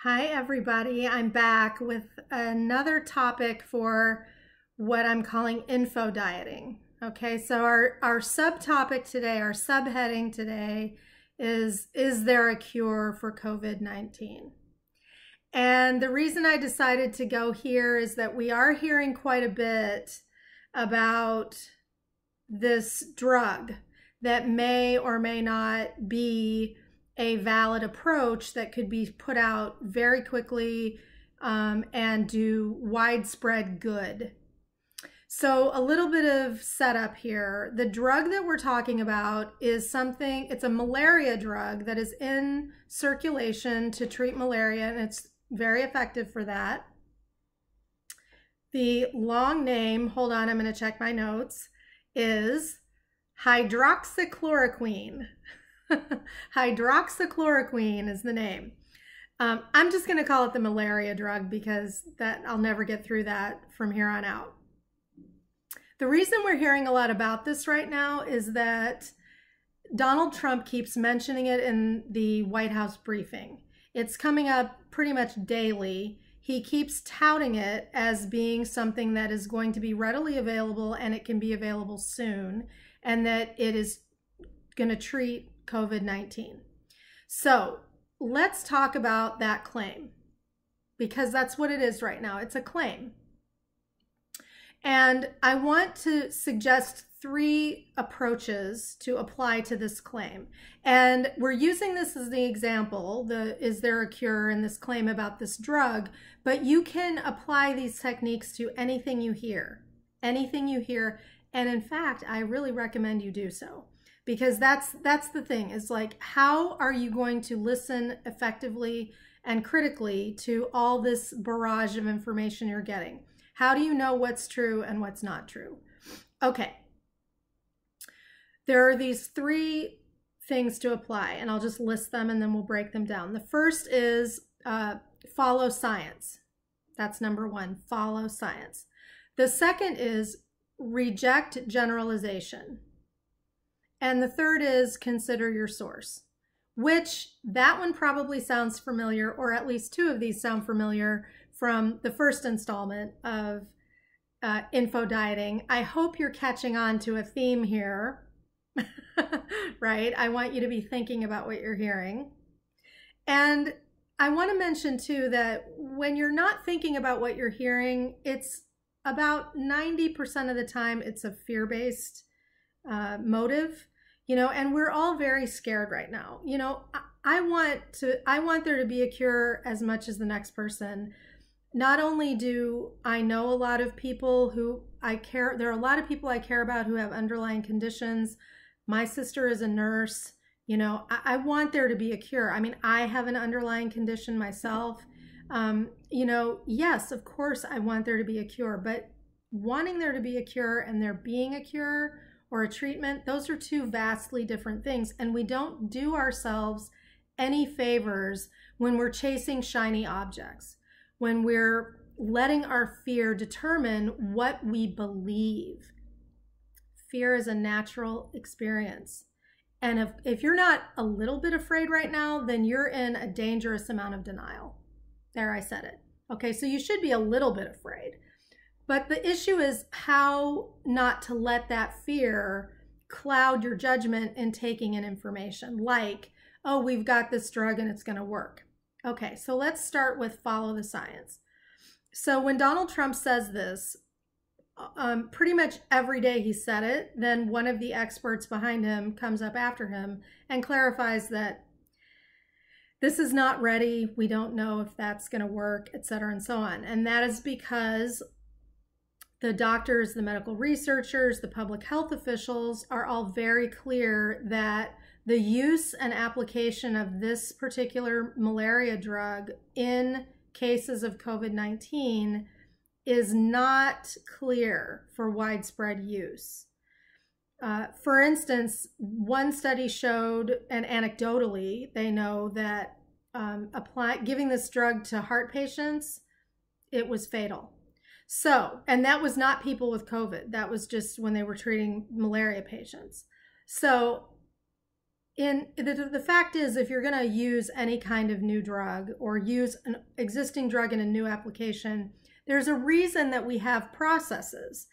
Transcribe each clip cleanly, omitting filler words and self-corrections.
Hi, everybody. I'm back with another topic for what I'm calling info dieting. Okay, so our subtopic today, our subheading today is there a cure for COVID-19? And the reason I decided to go here is that we are hearing quite a bit about this drug that may or may not be a valid approach that could be put out very quickly and do widespread good. So a little bit of setup here. The drug that we're talking about is it's a malaria drug that is in circulation to treat malaria, and it's very effective for that. The long name, hold on, I'm going to check my notes, is hydroxychloroquine. Hydroxychloroquine is the name. I'm just going to call it the malaria drug because I'll never get through that from here on out. The reason we're hearing a lot about this right now is that Donald Trump keeps mentioning it in the White House briefing. It's coming up pretty much daily. He keeps touting it as being something that is going to be readily available and it can be available soon, and that it is going to treat COVID-19. So let's talk about that claim, because that's what it is right now. It's a claim. And I want to suggest 3 approaches to apply to this claim. And we're using this as the example, is there a cure, in this claim about this drug, but you can apply these techniques to anything you hear. Anything you hear. And in fact, I really recommend you do so. Because that's the thing, is like, how are you going to listen effectively and critically to all this barrage of information you're getting? How do you know what's true and what's not true? Okay. There are these 3 things to apply, and I'll just list them and then we'll break them down. The first is follow science. That's number 1, follow science. The second is reject generalization. And the third is consider your source, which that one probably sounds familiar, or at least 2 of these sound familiar from the first installment of info dieting. I hope you're catching on to a theme here, right? I want you to be thinking about what you're hearing. And I want to mention too that when you're not thinking about what you're hearing, it's about 90% of the time it's a fear-based motive, and we're all very scared right now. I want there to be a cure as much as the next person. Not only do I know a lot of people who there are a lot of people I care about who have underlying conditions. My sister is a nurse. I want there to be a cure. I mean, I have an underlying condition myself. Yes, of course I want there to be a cure, but wanting there to be a cure and there being a cure or a treatment, those are 2 vastly different things. And we don't do ourselves any favors when we're chasing shiny objects, when we're letting our fear determine what we believe. Fear is a natural experience. And if you're not a little bit afraid right now, then you're in a dangerous amount of denial. There, I said it. Okay, so you should be a little bit afraid. But the issue is how not to let that fear cloud your judgment in taking in information, like, oh, we've got this drug and it's going to work. Okay, so let's start with follow the science. So when Donald Trump says this, pretty much every day he said it, then one of the experts behind him comes up after him and clarifies that this is not ready, we don't know if that's going to work, etc., and so on. And that is because the doctors, the medical researchers, the public health officials are all very clear that the use and application of this particular malaria drug in cases of COVID-19 is not clear for widespread use. For instance, one study showed, and anecdotally, they know that giving this drug to heart patients, it was fatal. So, and that was not people with COVID. That was just when they were treating malaria patients. So the fact is, if you're going to use any kind of new drug or use an existing drug in a new application, there's a reason that we have processes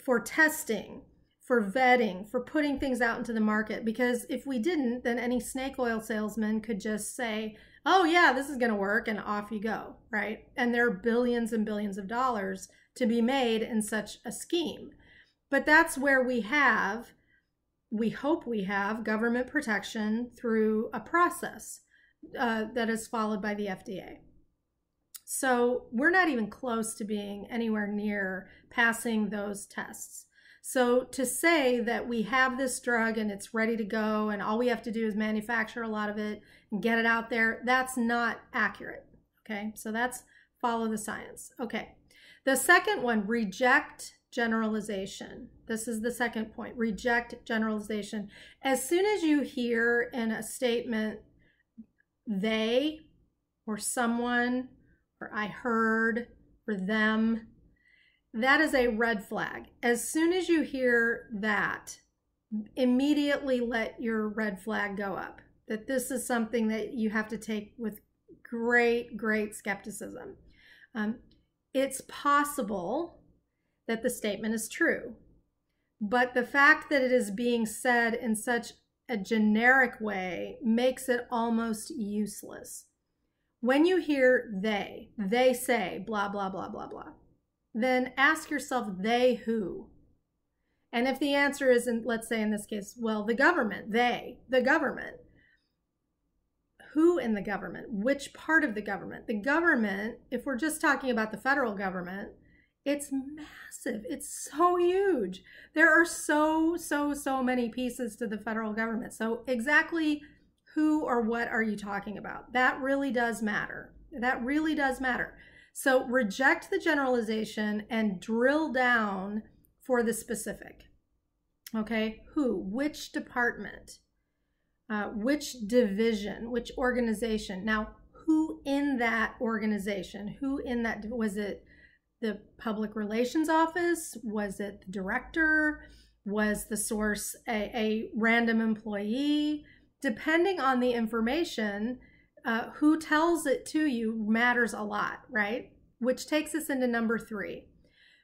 for testing, for vetting, for putting things out into the market. Because if we didn't, then any snake oil salesman could just say, oh yeah, this is going to work, and off you go, right? And there are billions and billions of dollars to be made in such a scheme. But that's where we hope we have government protection through a process that is followed by the FDA. So we're not even close to being anywhere near passing those tests. So to say that we have this drug and it's ready to go and all we have to do is manufacture a lot of it and get it out there, that's not accurate. Okay, so that's follow the science. Okay, the second one, reject generalization. This is the second point, reject generalization. As soon as you hear in a statement, they or someone or I heard or them, that is a red flag. As soon as you hear that, immediately let your red flag go up. That this is something that you have to take with great, great skepticism. It's possible that the statement is true, but the fact that it is being said in such a generic way makes it almost useless. When you hear they say blah, blah, blah, blah, blah, then ask yourself, they who? And if the answer isn't, let's say in this case, well, the government, the government. Who in the government? Which part of the government? The government, if we're just talking about the federal government, it's massive. It's so huge. There are so many pieces to the federal government. So exactly who or what are you talking about? That really does matter. That really does matter. So reject the generalization and drill down for the specific. Okay, who, which department, which division, which organization. Now, who in that organization, who in that, was it the public relations office? Was it the director? Was the source a random employee? Depending on the information, who tells it to you matters a lot, right? Which takes us into number 3,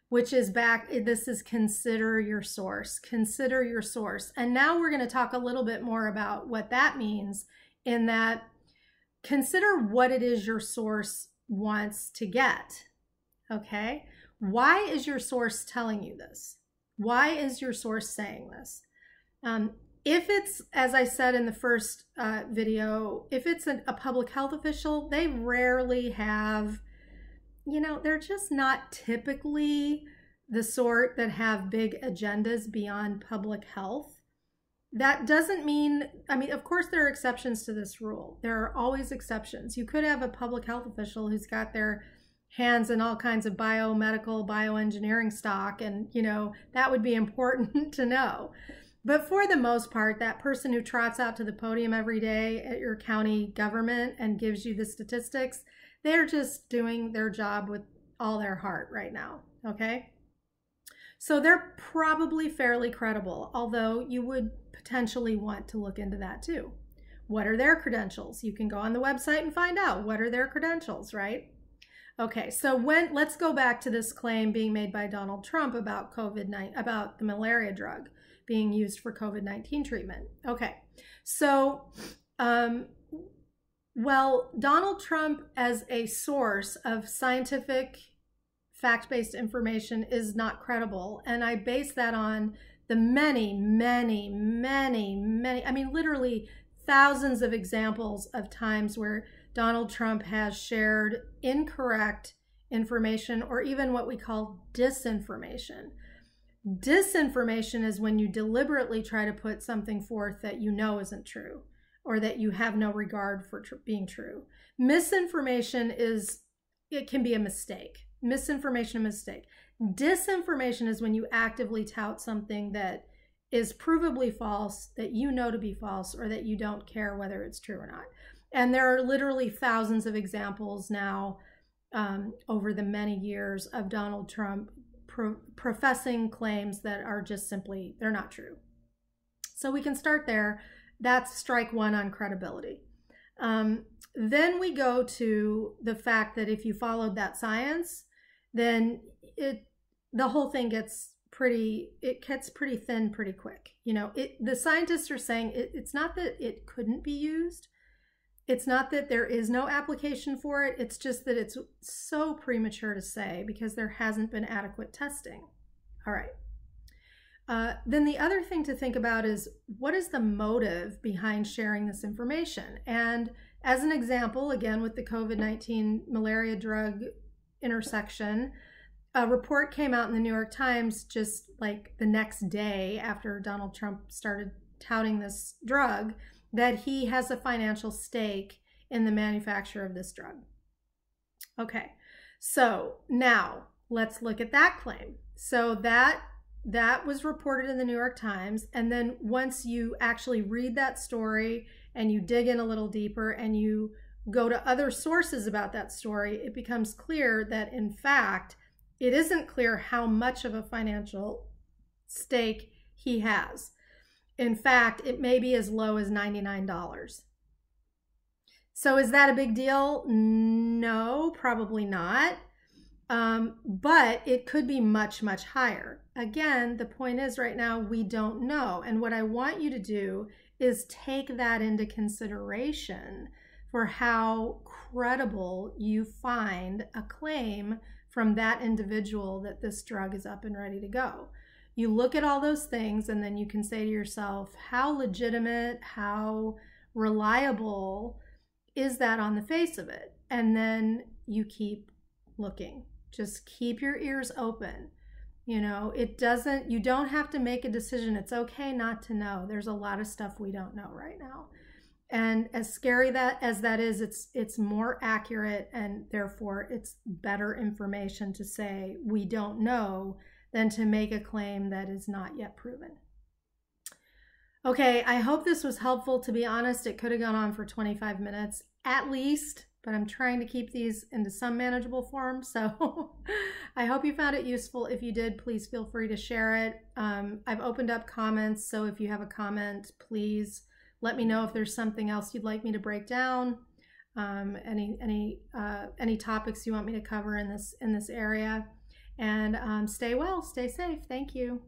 which is this is consider your source. Consider your source. And now we're going to talk a little bit more about what that means, in that consider what it is your source wants to get. Okay? Why is your source telling you this? Why is your source saying this? If it's, as I said in the first video, if it's a public health official, they rarely have, they're just not typically the sort that have big agendas beyond public health. That doesn't mean, of course there are exceptions to this rule. There are always exceptions. You could have a public health official who's got their hands in all kinds of biomedical, bioengineering stock, and, that would be important to know. But for the most part, that person who trots out to the podium every day at your county government and gives you the statistics, they're just doing their job with all their heart right now, okay? So they're probably fairly credible, although you would potentially want to look into that too. What are their credentials? You can go on the website and find out what are their credentials, right? Okay, so let's go back to this claim being made by Donald Trump about COVID-19, about the malaria drug being used for COVID-19 treatment. Okay, so, well, Donald Trump as a source of scientific fact-based information is not credible. And I base that on the many, literally thousands of examples of times where Donald Trump has shared incorrect information, or even what we call disinformation. Disinformation is when you deliberately try to put something forth that you know isn't true, or that you have no regard for being true. Misinformation can be a mistake. Misinformation, a mistake. Disinformation is when you actively tout something that is provably false, that you know to be false, or that you don't care whether it's true or not. And there are literally thousands of examples now over the many years of Donald Trump professing claims that are just simply, they're not true. So we can start there. that's strike one on credibility. Then we go to the fact that if you followed that science, then the whole thing gets pretty thin pretty quick. You know, the scientists are saying it's not that it couldn't be used. It's not that there is no application for it. It's just that it's so premature to say because there hasn't been adequate testing. All right. Then the other thing to think about is, what is the motive behind sharing this information? And as an example, again, with the COVID-19 malaria drug intersection, a report came out in the New York Times just like the next day after Donald Trump started touting this drug, that he has a financial stake in the manufacture of this drug. Okay, so now let's look at that claim. So that was reported in the New York Times, and then once you actually read that story and you dig in a little deeper and you go to other sources about that story, it becomes clear that in fact it isn't clear how much of a financial stake he has. In fact, it may be as low as $99. So is that a big deal? No, probably not. But it could be much, much higher. Again, the point is right now we don't know. And what I want you to do is take that into consideration for how credible you find a claim from that individual that this drug is up and ready to go. You look at all those things and then you can say to yourself, how legitimate, how reliable is that on the face of it? And then you keep looking. Just keep your ears open. You know, you don't have to make a decision. It's okay not to know. There's a lot of stuff we don't know right now. And as scary as that is, it's more accurate, and therefore it's better information to say we don't know than to make a claim that is not yet proven. Okay, I hope this was helpful. To be honest, it could have gone on for 25 minutes at least, but I'm trying to keep these into some manageable form. So I hope you found it useful. If you did, please feel free to share it. I've opened up comments, so if you have a comment, please let me know if there's something else you'd like me to break down, any topics you want me to cover in this area. And stay well, stay safe. Thank you.